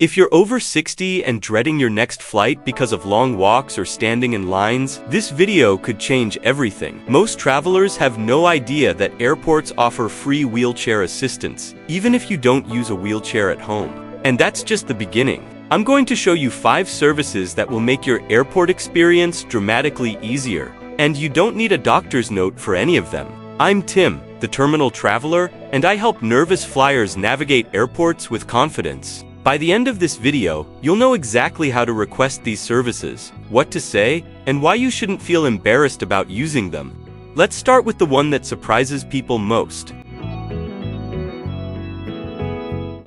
If you're over 60 and dreading your next flight because of long walks or standing in lines, this video could change everything. Most travelers have no idea that airports offer free wheelchair assistance, even if you don't use a wheelchair at home. And that's just the beginning. I'm going to show you 5 services that will make your airport experience dramatically easier. And you don't need a doctor's note for any of them. I'm Tim, the terminal traveler, and I help nervous flyers navigate airports with confidence. By the end of this video, you'll know exactly how to request these services, what to say, and why you shouldn't feel embarrassed about using them. Let's start with the one that surprises people most.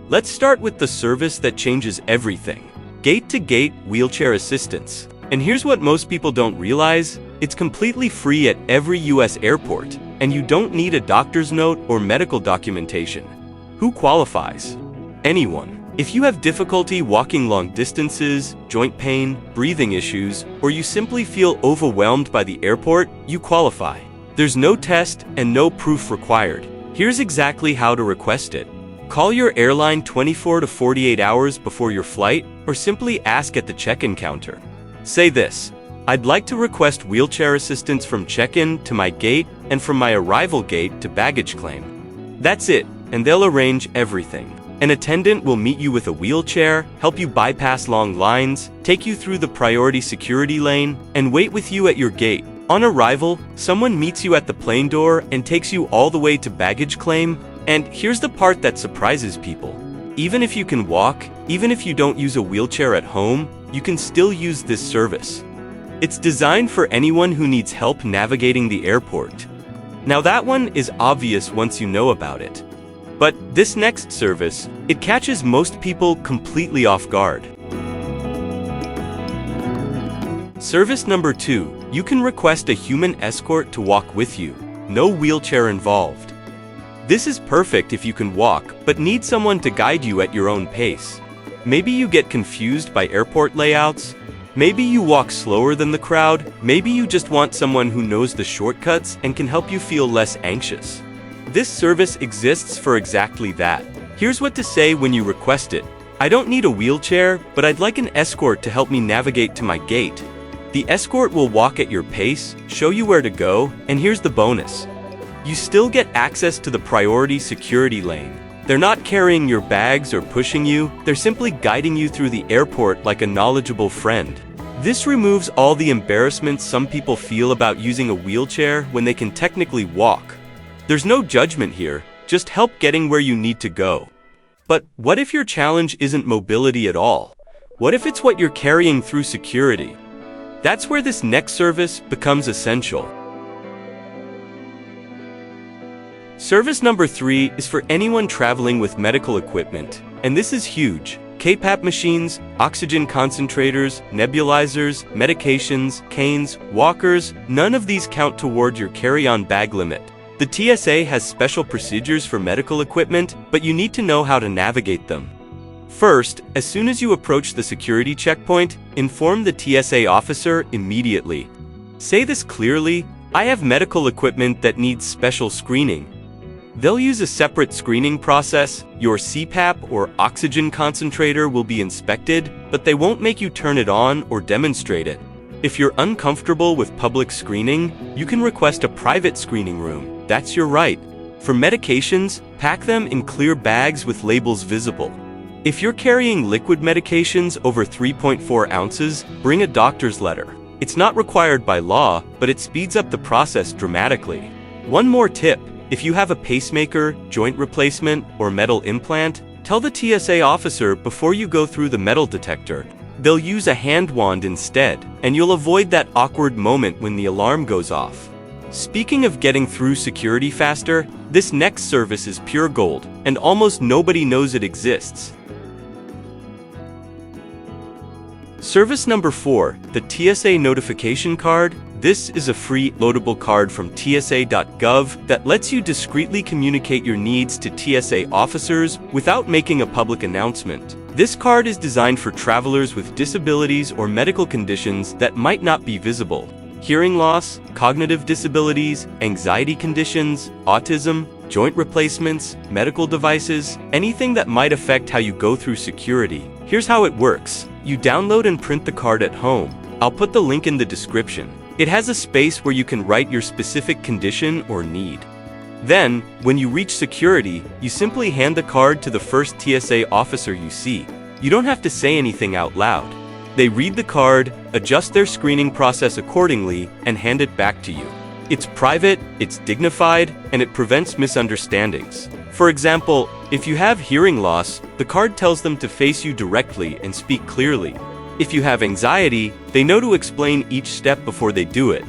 Let's start with the service that changes everything: gate-to-gate wheelchair assistance. And here's what most people don't realize: it's completely free at every US airport, and you don't need a doctor's note or medical documentation. Who qualifies? Anyone. If you have difficulty walking long distances, joint pain, breathing issues, or you simply feel overwhelmed by the airport, you qualify. There's no test and no proof required. Here's exactly how to request it. Call your airline 24 to 48 hours before your flight, or simply ask at the check-in counter. Say this: "I'd like to request wheelchair assistance from check-in to my gate and from my arrival gate to baggage claim." That's it, and they'll arrange everything. An attendant will meet you with a wheelchair, help you bypass long lines, take you through the priority security lane, and wait with you at your gate. On arrival, someone meets you at the plane door and takes you all the way to baggage claim. And here's the part that surprises people. Even if you can walk, even if you don't use a wheelchair at home, you can still use this service. It's designed for anyone who needs help navigating the airport. Now that one is obvious once you know about it. But this next service, it catches most people completely off guard. Service number 2, you can request a human escort to walk with you. No wheelchair involved. This is perfect if you can walk, but need someone to guide you at your own pace. Maybe you get confused by airport layouts. Maybe you walk slower than the crowd. Maybe you just want someone who knows the shortcuts and can help you feel less anxious. This service exists for exactly that. Here's what to say when you request it: "I don't need a wheelchair, but I'd like an escort to help me navigate to my gate." The escort will walk at your pace, show you where to go, and here's the bonus: you still get access to the priority security lane. They're not carrying your bags or pushing you, they're simply guiding you through the airport like a knowledgeable friend. This removes all the embarrassment some people feel about using a wheelchair when they can technically walk. There's no judgment here, just help getting where you need to go. But what if your challenge isn't mobility at all? What if it's what you're carrying through security? That's where this next service becomes essential. Service number 3 is for anyone traveling with medical equipment, and this is huge. CPAP machines, oxygen concentrators, nebulizers, medications, canes, walkers, none of these count toward your carry-on bag limit. The TSA has special procedures for medical equipment, but you need to know how to navigate them. First, as soon as you approach the security checkpoint, inform the TSA officer immediately. Say this clearly: "I have medical equipment that needs special screening." They'll use a separate screening process. Your CPAP or oxygen concentrator will be inspected, but they won't make you turn it on or demonstrate it. If you're uncomfortable with public screening, you can request a private screening room. That's your right. For medications, pack them in clear bags with labels visible. If you're carrying liquid medications over 3.4 ounces, bring a doctor's letter. It's not required by law, but it speeds up the process dramatically. One more tip: if you have a pacemaker, joint replacement, or metal implant, tell the TSA officer before you go through the metal detector. They'll use a hand wand instead, and you'll avoid that awkward moment when the alarm goes off. Speaking of getting through security faster, this next service is pure gold, and almost nobody knows it exists. Service number 4, the TSA notification card. This is a free, loadable card from tsa.gov that lets you discreetly communicate your needs to TSA officers without making a public announcement. This card is designed for travelers with disabilities or medical conditions that might not be visible. Hearing loss, cognitive disabilities, anxiety conditions, autism, joint replacements, medical devices, anything that might affect how you go through security. Here's how it works. You download and print the card at home. I'll put the link in the description. It has a space where you can write your specific condition or need. Then, when you reach security, you simply hand the card to the first TSA officer you see. You don't have to say anything out loud. They read the card, adjust their screening process accordingly, and hand it back to you. It's private, it's dignified, and it prevents misunderstandings. For example, if you have hearing loss, the card tells them to face you directly and speak clearly. If you have anxiety, they know to explain each step before they do it.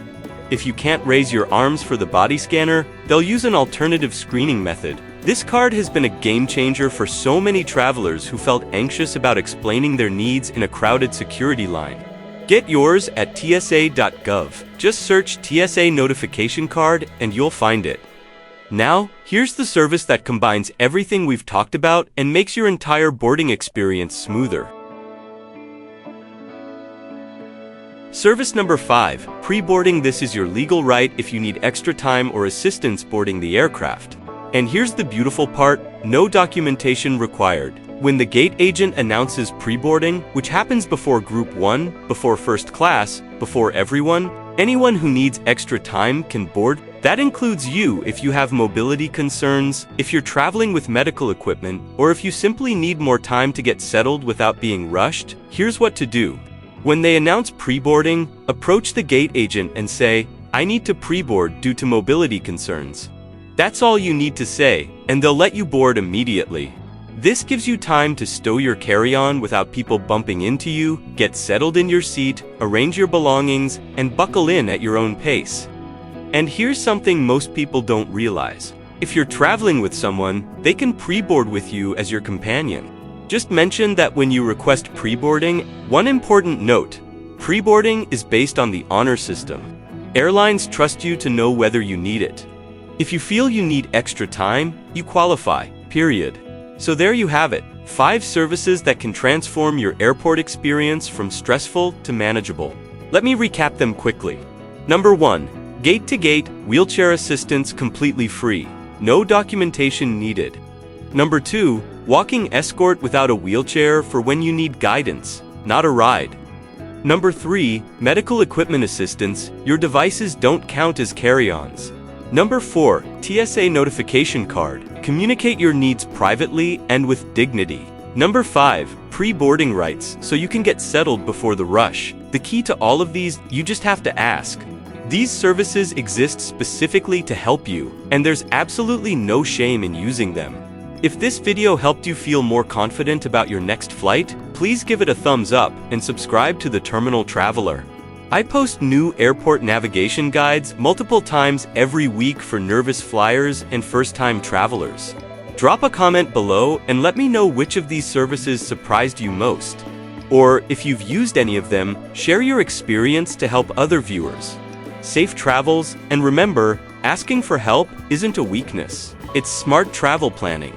If you can't raise your arms for the body scanner, they'll use an alternative screening method. This card has been a game changer for so many travelers who felt anxious about explaining their needs in a crowded security line. Get yours at tsa.gov. Just search TSA notification card and you'll find it. Now, here's the service that combines everything we've talked about and makes your entire boarding experience smoother. Service number 5, preboarding. This is your legal right if you need extra time or assistance boarding the aircraft. And here's the beautiful part, no documentation required. When the gate agent announces preboarding, which happens before Group 1, before first class, before everyone, anyone who needs extra time can board. That includes you if you have mobility concerns, if you're traveling with medical equipment, or if you simply need more time to get settled without being rushed. Here's what to do. When they announce preboarding, approach the gate agent and say, "I need to preboard due to mobility concerns." That's all you need to say, and they'll let you board immediately. This gives you time to stow your carry-on without people bumping into you, get settled in your seat, arrange your belongings, and buckle in at your own pace. And here's something most people don't realize. If you're traveling with someone, they can preboard with you as your companion. Just mention that when you request preboarding. One important note, preboarding is based on the honor system. Airlines trust you to know whether you need it. If you feel you need extra time, you qualify, period. So there you have it, 5 services that can transform your airport experience from stressful to manageable. Let me recap them quickly. Number 1, gate-to-gate, wheelchair assistance completely free. No documentation needed. Number 2, walking escort without a wheelchair for when you need guidance, not a ride. Number 3, medical equipment assistance. Your devices don't count as carry-ons. Number 4, TSA notification card. Communicate your needs privately and with dignity. Number 5, pre-boarding rights, so you can get settled before the rush. The key to all of these, you just have to ask. These services exist specifically to help you, and there's absolutely no shame in using them. If this video helped you feel more confident about your next flight, please give it a thumbs up and subscribe to The Terminal Traveler. I post new airport navigation guides multiple times every week for nervous flyers and first-time travelers. Drop a comment below and let me know which of these services surprised you most. Or if you've used any of them, share your experience to help other viewers. Safe travels, and remember, asking for help isn't a weakness. It's smart travel planning.